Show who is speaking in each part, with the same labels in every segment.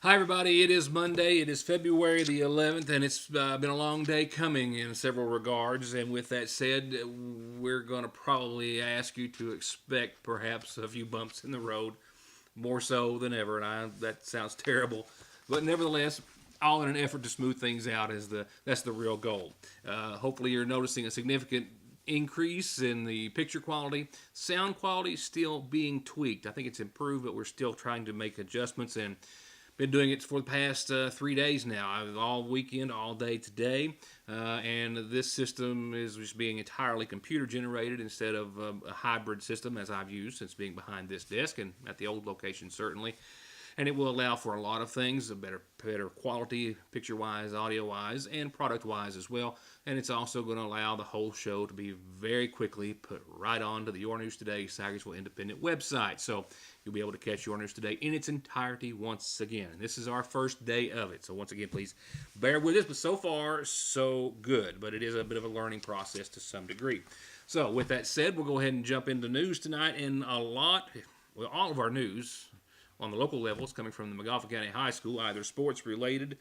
Speaker 1: Hi, everybody. It is Monday. It is February the 11th, and it's been a long day coming in several regards. And with that said, we're going to probably ask you to expect perhaps a few bumps in the road, more so than ever. That sounds terrible, but nevertheless, all in an effort to smooth things out that's the real goal. Hopefully, you're noticing a significant increase in the picture quality. Sound quality is still being tweaked. I think it's improved, but we're still trying to make adjustments, and been doing it for the past 3 days now. All weekend, all day today, and this system is just being entirely computer generated instead of a hybrid system as I've used since being behind this desk and at the old location certainly. And it will allow for a lot of things, a better quality, picture-wise, audio-wise, and product-wise as well. And it's also going to allow the whole show to be very quickly put right onto the Your News Today Sagersville Independent website. So you'll be able to catch Your News Today in its entirety once again. And this is our first day of it. So once again, please bear with us. But so far, so good. But it is a bit of a learning process to some degree. So with that said, we'll go ahead and jump into news tonight. And all of our news on the local levels coming from the McGoffin County High School, either sports related.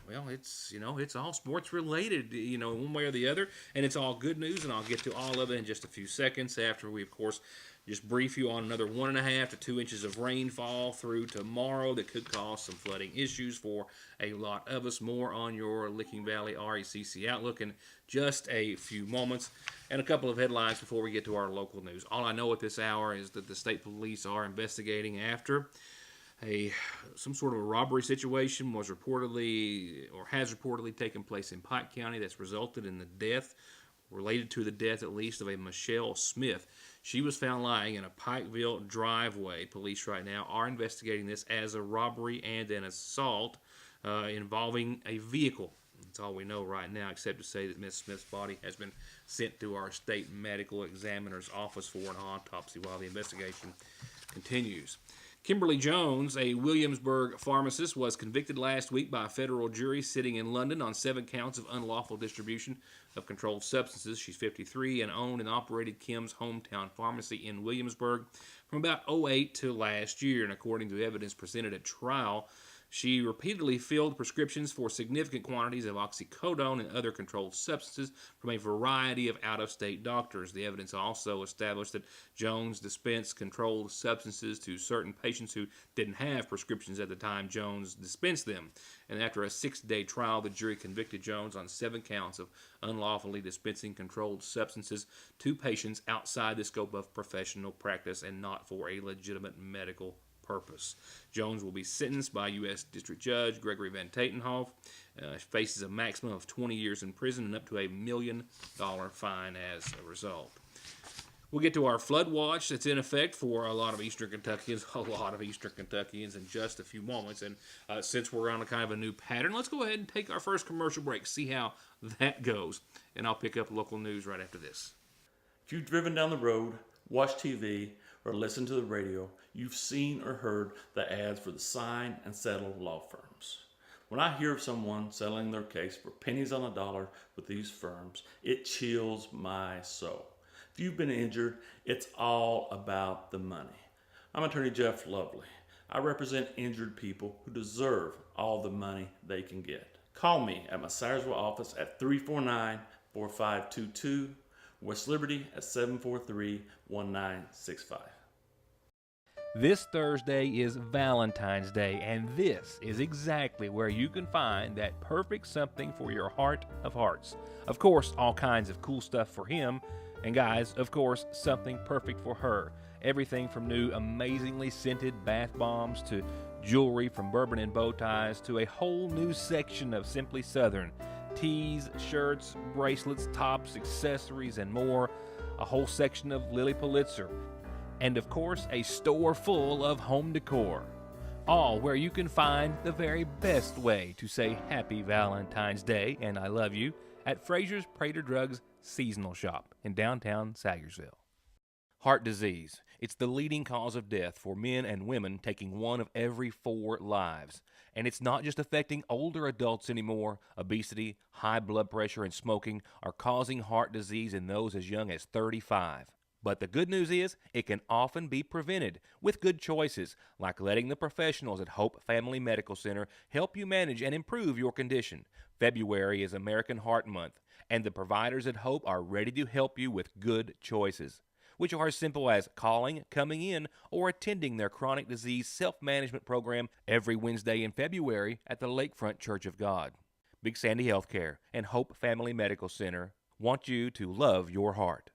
Speaker 1: Well, it's all sports related, one way or the other, and it's all good news, and I'll get to all of it in just a few seconds after we, of course, just brief you on another 1.5 to 2 inches of rainfall through tomorrow that could cause some flooding issues for a lot of us. More on your Licking Valley RECC outlook in just a few moments, and a couple of headlines before we get to our local news. All I know at this hour is that the state police are investigating after some sort of a robbery situation has reportedly taken place in Pike County that's resulted in the death, related to the death at least, of a Michelle Smith. She was found lying in a Pikeville driveway. Police right now are investigating this as a robbery and an assault involving a vehicle. That's all we know right now, except to say that Miss Smith's body has been sent to our state medical examiner's office for an autopsy while the investigation continues. Kimberly Jones, a Williamsburg pharmacist, was convicted last week by a federal jury sitting in London on 7 counts of unlawful distribution of controlled substances. She's 53 and owned and operated Kim's Hometown Pharmacy in Williamsburg from about '08 to last year. And according to evidence presented at trial, she repeatedly filled prescriptions for significant quantities of oxycodone and other controlled substances from a variety of out-of-state doctors. The evidence also established that Jones dispensed controlled substances to certain patients who didn't have prescriptions at the time Jones dispensed them. And after a 6-day trial, the jury convicted Jones on 7 counts of unlawfully dispensing controlled substances to patients outside the scope of professional practice and not for a legitimate medical purpose. Jones will be sentenced by U.S. District Judge Gregory Van Tatenhoff. Faces a maximum of 20 years in prison and up to $1 million fine as a result. We'll get to our flood watch that's in effect for a lot of Eastern Kentuckians, in just a few moments. And since we're on a kind of a new pattern, let's go ahead and take our first commercial break, see how that goes. And I'll pick up local news right after this.
Speaker 2: If you've driven down the road, watched TV, or listened to the radio, you've seen or heard the ads for the sign and settle law firms. When I hear of someone settling their case for pennies on the dollar with these firms, it chills my soul. If you've been injured, it's all about the money. I'm attorney Jeff Lovely. I represent injured people who deserve all the money they can get. Call me at my Sayersville office at 349-4522, West Liberty at 743-1965.
Speaker 1: This Thursday is Valentine's Day, and this is exactly where you can find that perfect something for your heart of hearts. Of course, all kinds of cool stuff for him, and guys, of course, something perfect for her. Everything from new amazingly scented bath bombs to jewelry from Bourbon and Bow Ties to a whole new section of Simply Southern. Tees, shirts, bracelets, tops, accessories, and more. A whole section of Lily Pulitzer. And of course, a store full of home decor. All where you can find the very best way to say Happy Valentine's Day and I love you at Fraser's Prater Drugs Seasonal Shop in downtown Sayersville. Heart disease. It's the leading cause of death for men and women, taking 1 of every 4 lives. And it's not just affecting older adults anymore. Obesity, high blood pressure, and smoking are causing heart disease in those as young as 35. But the good news is it can often be prevented with good choices, like letting the professionals at Hope Family Medical Center help you manage and improve your condition. February is American Heart Month, and the providers at Hope are ready to help you with good choices, which are as simple as calling, coming in, or attending their chronic disease self-management program every Wednesday in February at the Lakefront Church of God. Big Sandy Healthcare and Hope Family Medical Center want you to love your heart.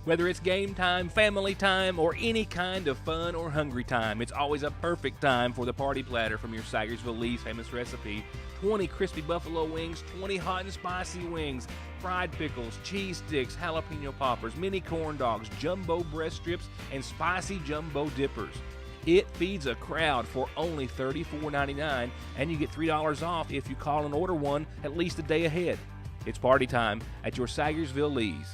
Speaker 1: Whether it's game time, family time, or any kind of fun or hungry time, it's always a perfect time for the party platter from your Sagersville Lee's famous recipe. 20 crispy buffalo wings, 20 hot and spicy wings, fried pickles, cheese sticks, jalapeno poppers, mini corn dogs, jumbo breast strips, and spicy jumbo dippers. It feeds a crowd for only $34.99, and you get $3 off if you call and order one at least a day ahead. It's party time at your Sagersville Lee's.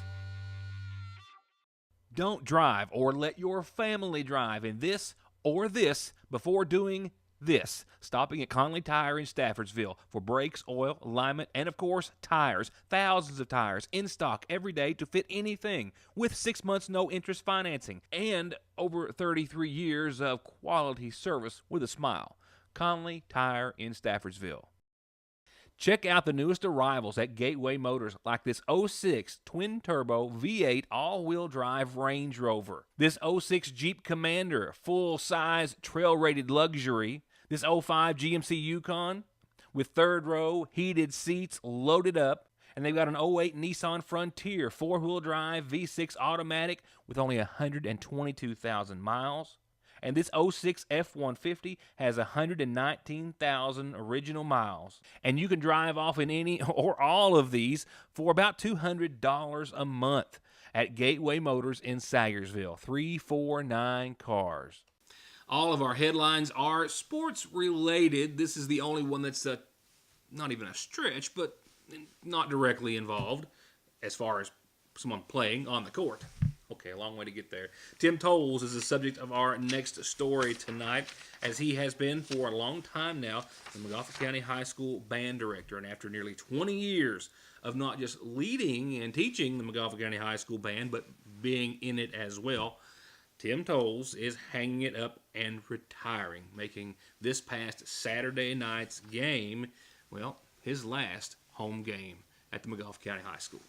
Speaker 1: Don't drive or let your family drive in this or this before doing this. Stopping at Conley Tire in Staffordsville for brakes, oil, alignment, and of course, tires. Thousands of tires in stock every day to fit anything with 6 months no interest financing and over 33 years of quality service with a smile. Conley Tire in Staffordsville. Check out the newest arrivals at Gateway Motors, like this '06 twin-turbo V8 all-wheel drive Range Rover, this '06 Jeep Commander full-size trail-rated luxury, this '05 GMC Yukon with third-row heated seats loaded up, and they've got an '08 Nissan Frontier four-wheel drive V6 automatic with only 122,000 miles. And this '06 F-150 has 119,000 original miles. And you can drive off in any or all of these for about $200 a month at Gateway Motors in Sagersville. 349 cars. All of our headlines are sports related. This is the only one that's not even a stretch, but not directly involved as far as someone playing on the court. Okay, a long way to get there. Tim Tolles is the subject of our next story tonight, as he has been for a long time now the McGoffin County High School band director. And after nearly 20 years of not just leading and teaching the McGoffin County High School band, but being in it as well, Tim Tolles is hanging it up and retiring, making this past Saturday night's game, well, his last home game at the McGoffin County High School.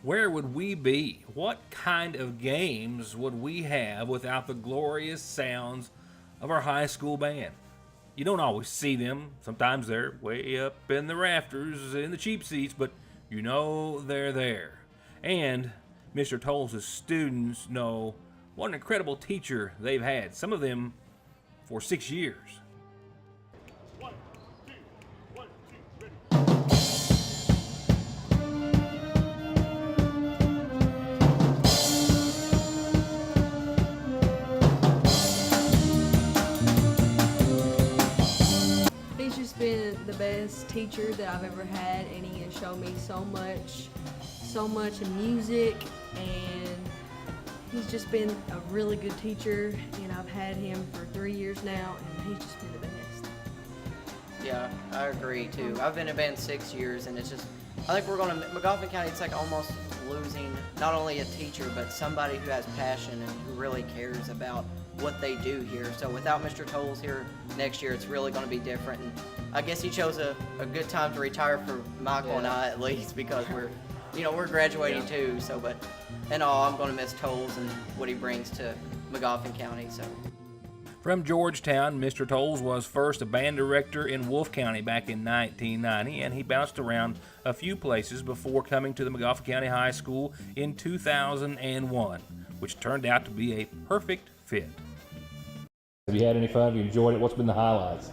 Speaker 1: Where would we be? What kind of games would we have without the glorious sounds of our high school band? You don't always see them. Sometimes they're way up in the rafters in the cheap seats, but you know they're there. And Mr. Tolles' students know what an incredible teacher they've had, some of them for 6 years.
Speaker 3: He's just been the best teacher that I've ever had, and he has shown me so much in music, and he's just been a really good teacher, and I've had him for 3 years now, and he's just been the best.
Speaker 4: Yeah, I agree too. I've been in band 6 years, and it's just, I think we're going to, McGoffin County, it's like almost losing not only a teacher, but somebody who has passion and who really cares about what they do here. So without Mr. Tolles here next year, it's really going to be different. And I guess he chose a good time to retire for Michael and I, at least, because we're graduating too. So, but in all, I'm going to miss Tolles and what he brings to McGoffin County. So.
Speaker 1: From Georgetown, Mr. Tolles was first a band director in Wolfe County back in 1990, and he bounced around a few places before coming to the McGoffin County High School in 2001, which turned out to be a perfect fit. Have you had any fun? Have you enjoyed it? What's been the highlights?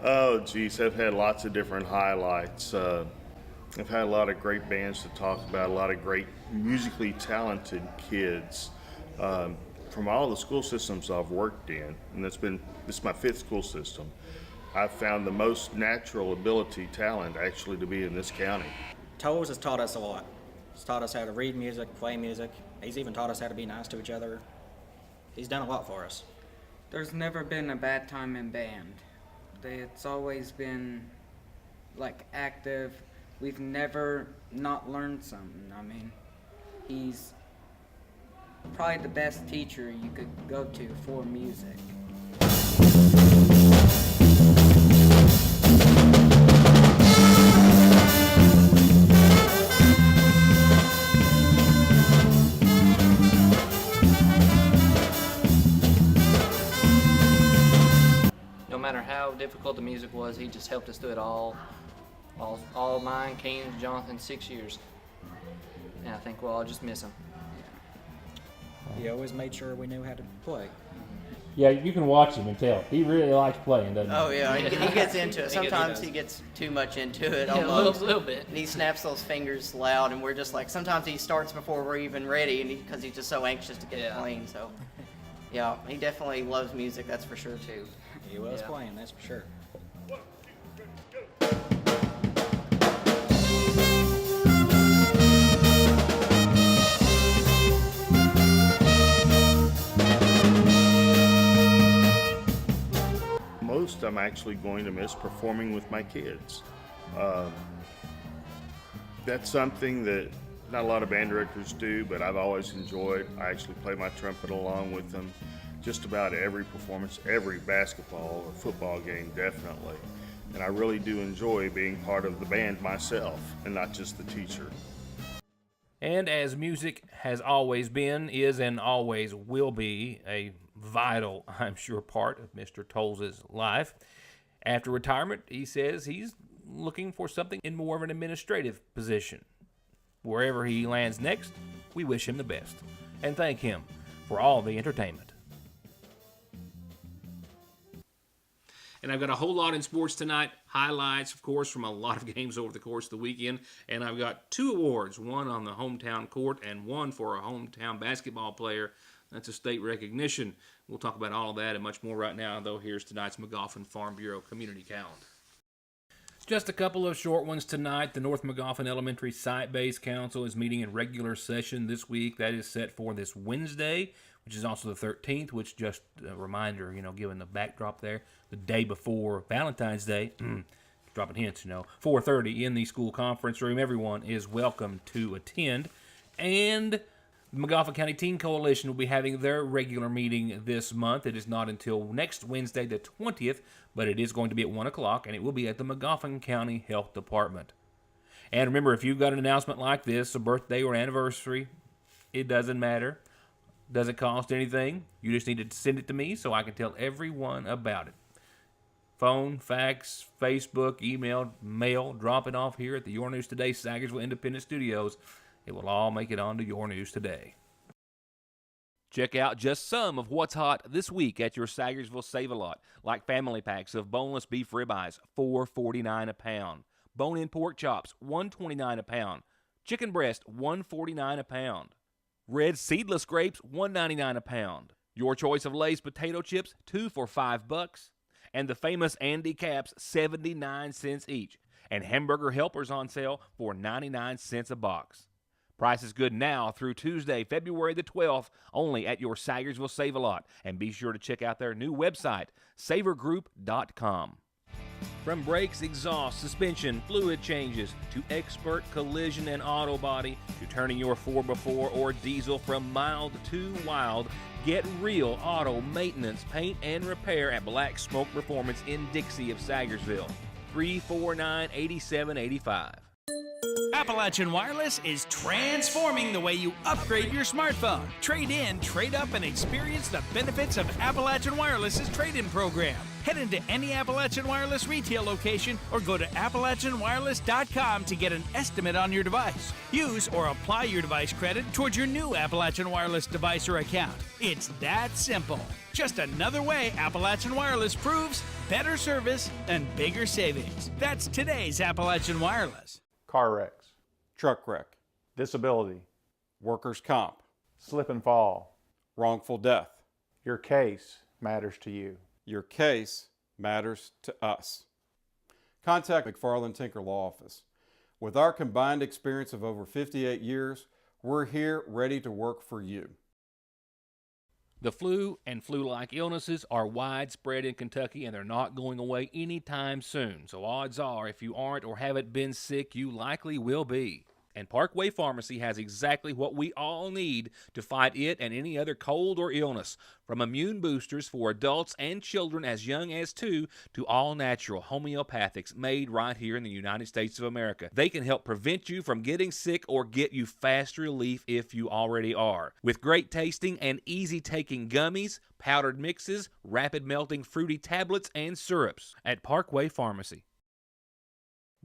Speaker 5: Oh, geez, I've had lots of different highlights. I've had a lot of great bands to talk about, a lot of great musically talented kids from all the school systems I've worked in, and this is my 5th school system. I've found the most natural ability, talent, actually, to be in this county.
Speaker 6: Tolles has taught us a lot. He's taught us how to read music, play music. He's even taught us how to be nice to each other. He's done a lot for us.
Speaker 7: There's never been a bad time in band. It's always been like active. We've never not learned something. I mean, He's probably the best teacher you could go to for music.
Speaker 8: No matter how difficult the music was, he just helped us through it all mine, Keenan's, Jonathan, 6 years. And I think we'll all just miss him.
Speaker 6: He always made sure we knew how to play.
Speaker 9: Yeah, you can watch him and tell. He really likes playing, doesn't he?
Speaker 4: Oh yeah, he gets into it.
Speaker 8: He gets-
Speaker 4: Sometimes he gets too much into it.
Speaker 8: Yeah, a
Speaker 4: Almost.
Speaker 8: little bit.
Speaker 4: And he snaps those fingers loud, and we're just like, sometimes he starts before we're even ready, and because he's just so anxious to get
Speaker 8: Yeah.
Speaker 4: playing. So, yeah, he definitely loves music. That's for sure too.
Speaker 6: He was
Speaker 8: Yeah.
Speaker 6: playing, that's for sure.
Speaker 5: Most I'm actually going to miss performing with my kids. That's something that not a lot of band directors do, but I've always enjoyed. I actually play my trumpet along with them just about every performance, every basketball or football game, definitely. And I really do enjoy being part of the band myself and not just the teacher.
Speaker 1: And as music has always been, is, and always will be a vital, I'm sure, part of Mr. Tolles' life, after retirement, he says he's looking for something in more of an administrative position. Wherever he lands next, we wish him the best and thank him for all the entertainment. And I've got a whole lot in sports tonight. Highlights, of course, from a lot of games over the course of the weekend. And I've got 2 awards, one on the hometown court and one for a hometown basketball player. That's a state recognition. We'll talk about all of that and much more right now, though. Here's tonight's McGoffin Farm Bureau Community Calendar. Just a couple of short ones tonight. The North McGoffin Elementary Site-Based Council is meeting in regular session this week. That is set for this Wednesday, which is also the 13th, which just a reminder, given the backdrop there, the day before Valentine's Day, dropping hints, 4:30 in the school conference room. Everyone is welcome to attend. And the McGoffin County Teen Coalition will be having their regular meeting this month. It is not until next Wednesday, the 20th, but it is going to be at 1 o'clock, and it will be at the McGoffin County Health Department. And remember, if you've got an announcement like this, a birthday or anniversary, it doesn't matter. Doesn't cost anything. You just need to send it to me so I can tell everyone about it. Phone, fax, Facebook, email, mail, drop it off here at the Your News Today Sagersville Independent Studios. It will all make it onto Your News Today. Check out just some of what's hot this week at your Sagersville Save-A-Lot, like family packs of boneless beef ribeyes, $4.49 a pound. Bone-in pork chops, $1.29 a pound. Chicken breast, $1.49 a pound. Red seedless grapes, $1.99 a pound. Your choice of Lay's potato chips, 2 for $5. And the famous Andy Caps, 79 cents each. And hamburger helpers on sale for 99 cents a box. Price is good now through Tuesday, February the 12th, only at your Sagersville Save-A-Lot. And be sure to check out their new website, savergroup.com. From brakes, exhaust, suspension, fluid changes, to expert collision and auto body, to turning your 4x4 or diesel from mild to wild, get real auto maintenance, paint, and repair at Black Smoke Performance in Dixie of Sagersville. 349-8785.
Speaker 10: Appalachian Wireless is transforming the way you upgrade your smartphone. Trade in, trade up, and experience the benefits of Appalachian Wireless's trade-in program. Head into any Appalachian Wireless retail location or go to AppalachianWireless.com to get an estimate on your device. Use or apply your device credit towards your new Appalachian Wireless device or account. It's that simple. Just another way Appalachian Wireless proves better service and bigger savings. That's today's Appalachian Wireless.
Speaker 11: Car wrecks, truck wreck, disability, workers' comp, slip and fall, wrongful death. Your case matters to you.
Speaker 12: Your case matters to us. Contact McFarland Tinker Law Office. With our combined experience of over 58 years, we're here ready to work for you.
Speaker 1: The flu and flu-like illnesses are widespread in Kentucky, and they're not going away anytime soon. So odds are, if you aren't or haven't been sick, you likely will be. And Parkway Pharmacy has exactly what we all need to fight it and any other cold or illness, from immune boosters for adults and children as young as 2 to all-natural homeopathics made right here in the United States of America. They can help prevent you from getting sick or get you fast relief if you already are. With great tasting and easy-taking gummies, powdered mixes, rapid-melting fruity tablets, and syrups at Parkway Pharmacy.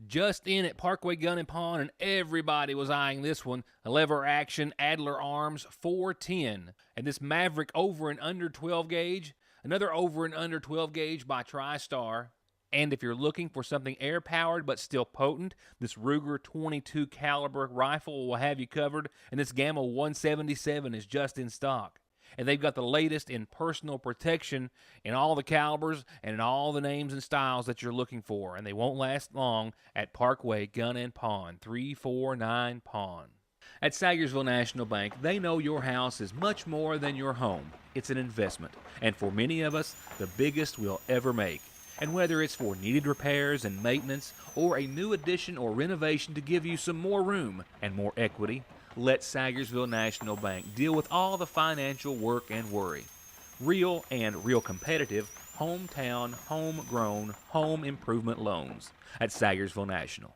Speaker 1: Just in at Parkway Gun and Pawn, and everybody was eyeing this one, a lever action Adler Arms 410. And this Maverick over and under 12 gauge, another over and under 12 gauge by TriStar. And if you're looking for something air powered but still potent, this Ruger 22 caliber rifle will have you covered, and this Gamma 177 is just in stock. And they've got the latest in personal protection in all the calibers and in all the names and styles that you're looking for. And they won't last long at Parkway Gun and Pawn, 349 Pawn. At Sagersville National Bank, they know your house is much more than your home. It's an investment, and for many of us, the biggest we'll ever make. And whether it's for needed repairs and maintenance, or a new addition or renovation to give you some more room and more equity, let Sagersville National Bank deal with all the financial work and worry. Real and real competitive, hometown, homegrown, home improvement loans at Sagersville National.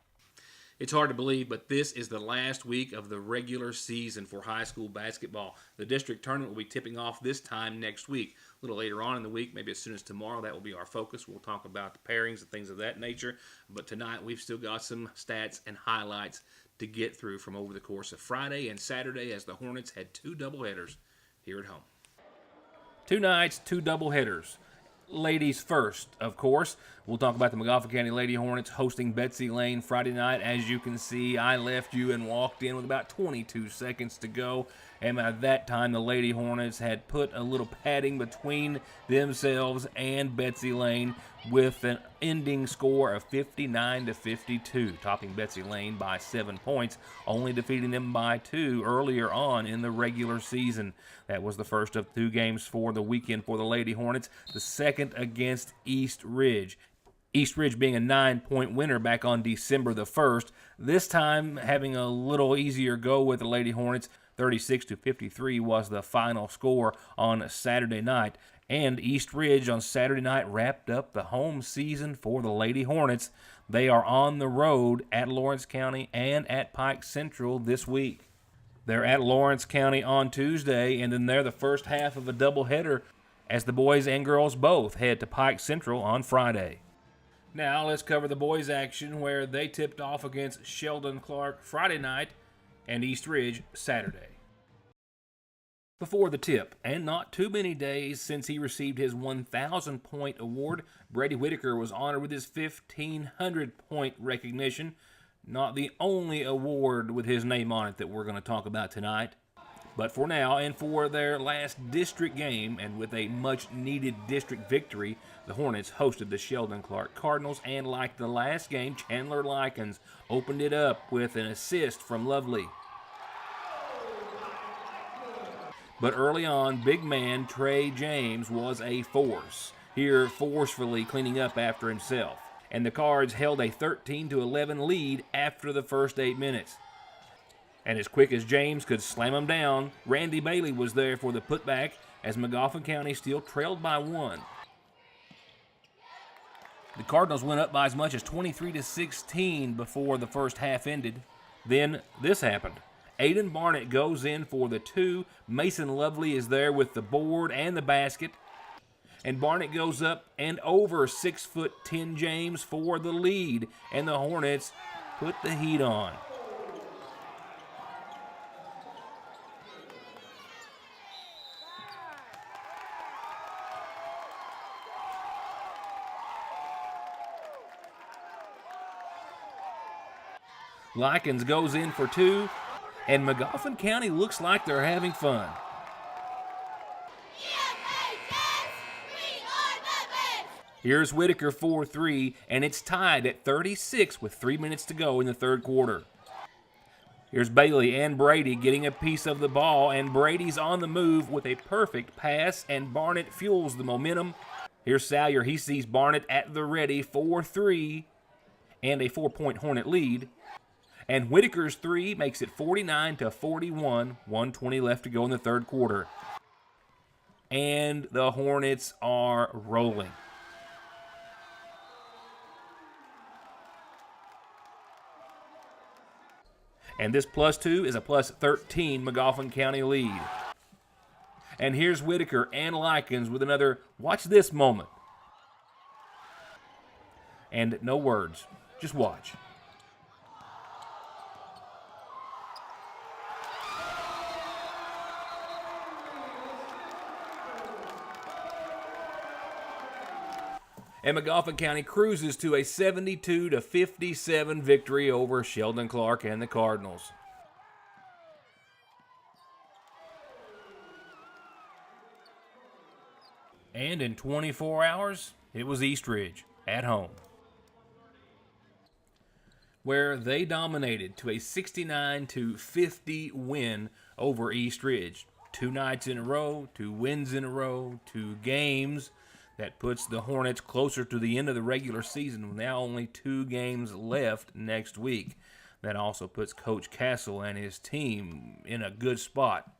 Speaker 1: It's hard to believe, but this is the last week of the regular season for high school basketball. The district tournament will be tipping off this time next week. A little later on in the week, maybe as soon as tomorrow, that will be our focus. We'll talk about the pairings and things of that nature. But tonight, we've still got some stats and highlights to get through from over the course of Friday and Saturday, as the Hornets had 2 doubleheaders here at home. 2 nights, 2 doubleheaders. Ladies first, of course. We'll talk about the Magoffin County Lady Hornets hosting Betsy Lane Friday night. As you can see, I left you and walked in with about 22 seconds to go. And by that time, the Lady Hornets had put a little padding between themselves and Betsy Lane with an ending score of 59-52, topping Betsy Lane by 7 points, only defeating them by 2 earlier on in the regular season. That was the first of 2 games for the weekend for the Lady Hornets, the second against East Ridge. East Ridge being a 9-point winner back on December the 1st, this time having a little easier go with the Lady Hornets. 36-53 was the final score on Saturday night. And East Ridge on Saturday night wrapped up the home season for the Lady Hornets. They are on the road at Lawrence County and at Pike Central this week. They're at Lawrence County on Tuesday, and then they're the first half of a doubleheader as the boys and girls both head to Pike Central on Friday. Now let's cover the boys' action, where they tipped off against Sheldon Clark Friday night and East Ridge Saturday. Before the tip, and not too many days since he received his 1,000-point award, Brady Whitaker was honored with his 1,500-point recognition. Not the only award with his name on it that we're going to talk about tonight. But for now, and for their last district game, and with a much-needed district victory, the Hornets hosted the Sheldon Clark Cardinals, and like the last game, Chandler Likens opened it up with an assist from Lovely. But early on, big man Trey James was a force, here forcefully cleaning up after himself. And the Cards held a 13-11 lead after the first 8 minutes. And as quick as James could slam him down, Randy Bailey was there for the putback as Magoffin County still trailed by 1. The Cardinals went up by as much as 23-16 before the first half ended. Then this happened. Aiden Barnett goes in for the 2. Mason Lovely is there with the board and the basket. And Barnett goes up and over 6'10" James for the lead. And the Hornets put the heat on. Likens goes in for 2, and Magoffin County looks like they're having fun. Here's Whitaker for 3, and it's tied at 36 with 3 minutes to go in the third quarter. Here's Bailey and Brady getting a piece of the ball, and Brady's on the move with a perfect pass, and Barnett fuels the momentum. Here's Salyer. He sees Barnett at the ready for 3, and a 4-point Hornet lead. And Whitaker's three makes it 49-41, 1:20 left to go in the third quarter. And the Hornets are rolling. And this +2 is a +13 McGoffin County lead. And here's Whitaker and Likens with another watch this moment. And no words, just watch. And McGoffin County cruises to a 72-57 victory over Sheldon Clark and the Cardinals. And in 24 hours, it was East Ridge at home, where they dominated to a 69-50 win over East Ridge. 2 nights in a row, 2 wins in a row, 2 games. That puts the Hornets closer to the end of the regular season, with now only 2 games left next week. That also puts Coach Castle and his team in a good spot.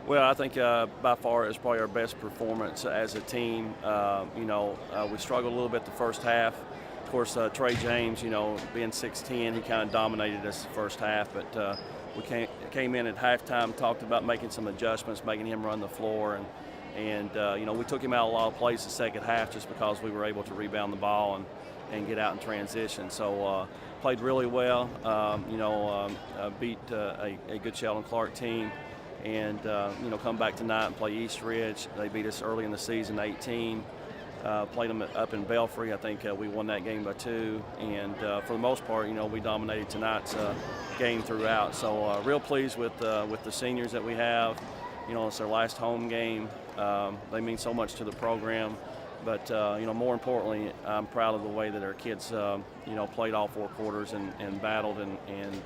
Speaker 13: Well, I think by far it's probably our best performance as a team. We struggled a little bit the first half. Of course, Trey James, being 6'10", he kind of dominated us the first half, but we came in at halftime, talked about making some adjustments, making him run the floor, and we took him out a lot of plays the second half just because we were able to rebound the ball and get out in transition. So played really well, beat a good Sheldon Clark team, and come back tonight and play East Ridge. They beat us early in the season, 18. Played them up in Belfry. I think we won that game by 2, and for the most part, we dominated tonight's game throughout. So real pleased with the seniors that we have. It's their last home game. They mean so much to the program, but more importantly, I'm proud of the way that our kids played all 4 quarters and battled and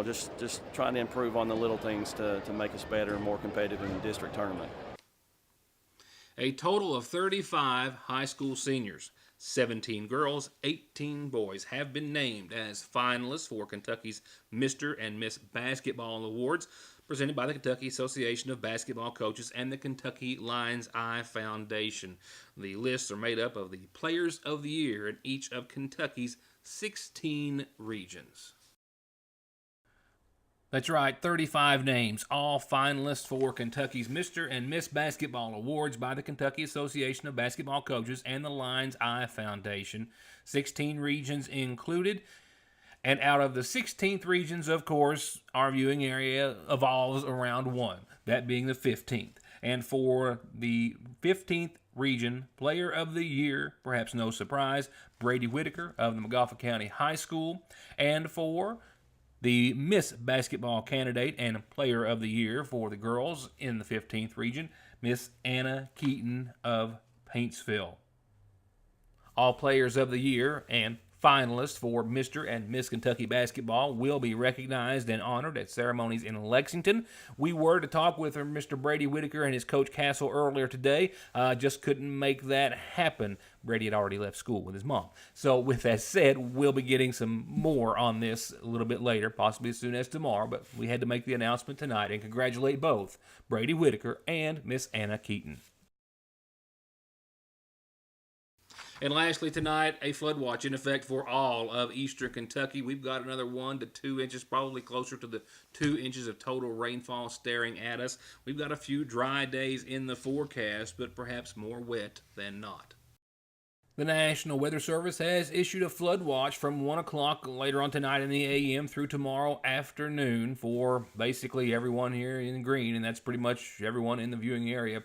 Speaker 13: just trying to improve on the little things to make us better and more competitive in the district tournament.
Speaker 1: A total of 35 high school seniors, 17 girls, 18 boys, have been named as finalists for Kentucky's Mr. and Miss Basketball Awards, presented by the Kentucky Association of Basketball Coaches and the Kentucky Lion's Eye Foundation. The lists are made up of the Players of the Year in each of Kentucky's 16 regions. That's right, 35 names, all finalists for Kentucky's Mr. and Miss Basketball Awards by the Kentucky Association of Basketball Coaches and the Lion's Eye Foundation. 16 regions included. And out of the 16th regions, of course, our viewing area evolves around 1, that being the 15th. And for the 15th region, Player of the Year, perhaps no surprise, Brady Whitaker of the McGoffin County High School. And for the Miss Basketball candidate and Player of the Year for the girls in the 15th region, Miss Anna Keaton of Paintsville. All Players of the Year and finalists for Mr. and Miss Kentucky Basketball will be recognized and honored at ceremonies in Lexington. We were to talk with Mr. Brady Whitaker and his coach Castle earlier today. Just couldn't make that happen. Brady had already left school with his mom. So with that said, we'll be getting some more on this a little bit later, possibly as soon as tomorrow, but we had to make the announcement tonight and congratulate both Brady Whitaker and Miss Anna Keaton. And lastly tonight, a flood watch in effect for all of eastern Kentucky. We've got another 1 to 2 inches, probably closer to the 2 inches of total rainfall staring at us. We've got a few dry days in the forecast, but perhaps more wet than not. The National Weather Service has issued a flood watch from 1 o'clock later on tonight in the a.m. through tomorrow afternoon for basically everyone here in green, and that's pretty much everyone in the viewing area.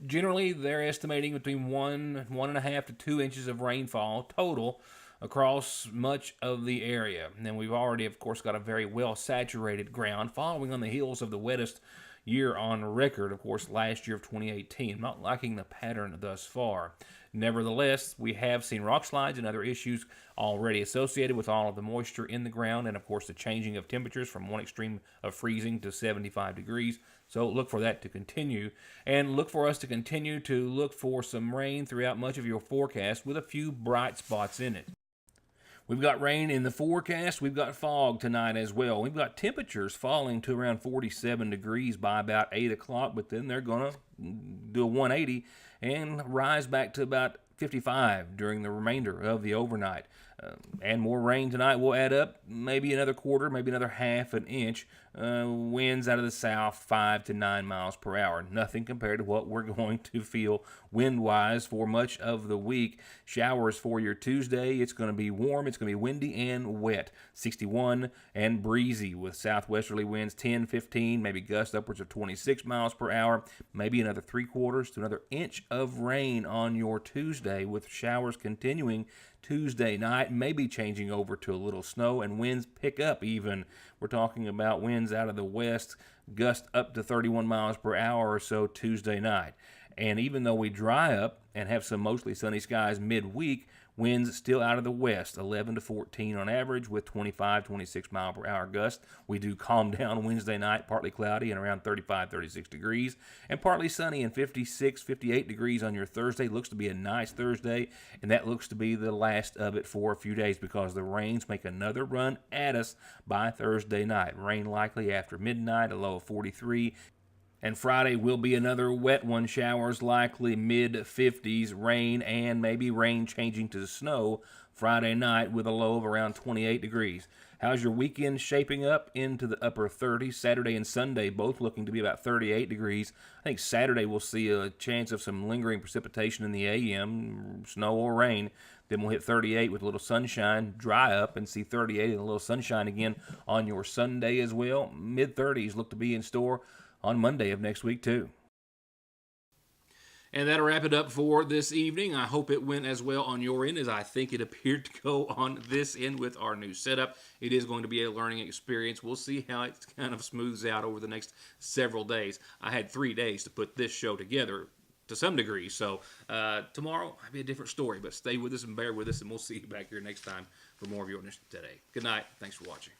Speaker 1: Generally, they're estimating between 1.5 to 2 inches of rainfall total across much of the area. And then we've already, of course, got a very well-saturated ground following on the heels of the wettest year on record, of course, last year of 2018. Not liking the pattern thus far. Nevertheless, we have seen rock slides and other issues already associated with all of the moisture in the ground and, of course, the changing of temperatures from one extreme of freezing to 75 degrees. So look for that to continue, and look for us to continue to look for some rain throughout much of your forecast with a few bright spots in it. We've got rain in the forecast. We've got fog tonight as well. We've got temperatures falling to around 47 degrees by about 8 o'clock, but then they're going to do a 180 and rise back to about 55 during the remainder of the overnight. And more rain tonight will add up, maybe another quarter, maybe another half an inch. Winds out of the south, 5 to 9 miles per hour. Nothing compared to what we're going to feel wind-wise for much of the week. Showers for your Tuesday. It's going to be warm. It's going to be windy and wet. 61 and breezy with southwesterly winds 10, 15, maybe gusts upwards of 26 miles per hour. Maybe another 3/4 to another inch of rain on your Tuesday, with showers continuing Tuesday night, maybe changing over to a little snow, and winds pick up even. We're talking about winds out of the west, gust up to 31 miles per hour or so Tuesday night. And even though we dry up and have some mostly sunny skies midweek, winds still out of the west, 11 to 14 on average with 25, 26 mile per hour gusts. We do calm down Wednesday night, partly cloudy and around 35, 36 degrees, and partly sunny and 56, 58 degrees on your Thursday. Looks to be a nice Thursday, and that looks to be the last of it for a few days because the rains make another run at us by Thursday night. Rain likely after midnight, a low of 43. And Friday will be another wet one. Showers likely mid-50s, rain, and maybe rain changing to snow Friday night with a low of around 28 degrees. How's your weekend shaping up? Into the upper 30s. Saturday and Sunday both looking to be about 38 degrees. I think Saturday we'll see a chance of some lingering precipitation in the AM, snow or rain. Then we'll hit 38 with a little sunshine, dry up, and see 38 and a little sunshine again on your Sunday as well. Mid-30s look to be in store on Monday of next week, too. And that'll wrap it up for this evening. I hope it went as well on your end as I think it appeared to go on this end with our new setup. It is going to be a learning experience. We'll see how it kind of smooths out over the next several days. I had 3 days to put this show together to some degree, so tomorrow might be a different story, but stay with us and bear with us, and we'll see you back here next time for more of your Today. Good night. Thanks for watching.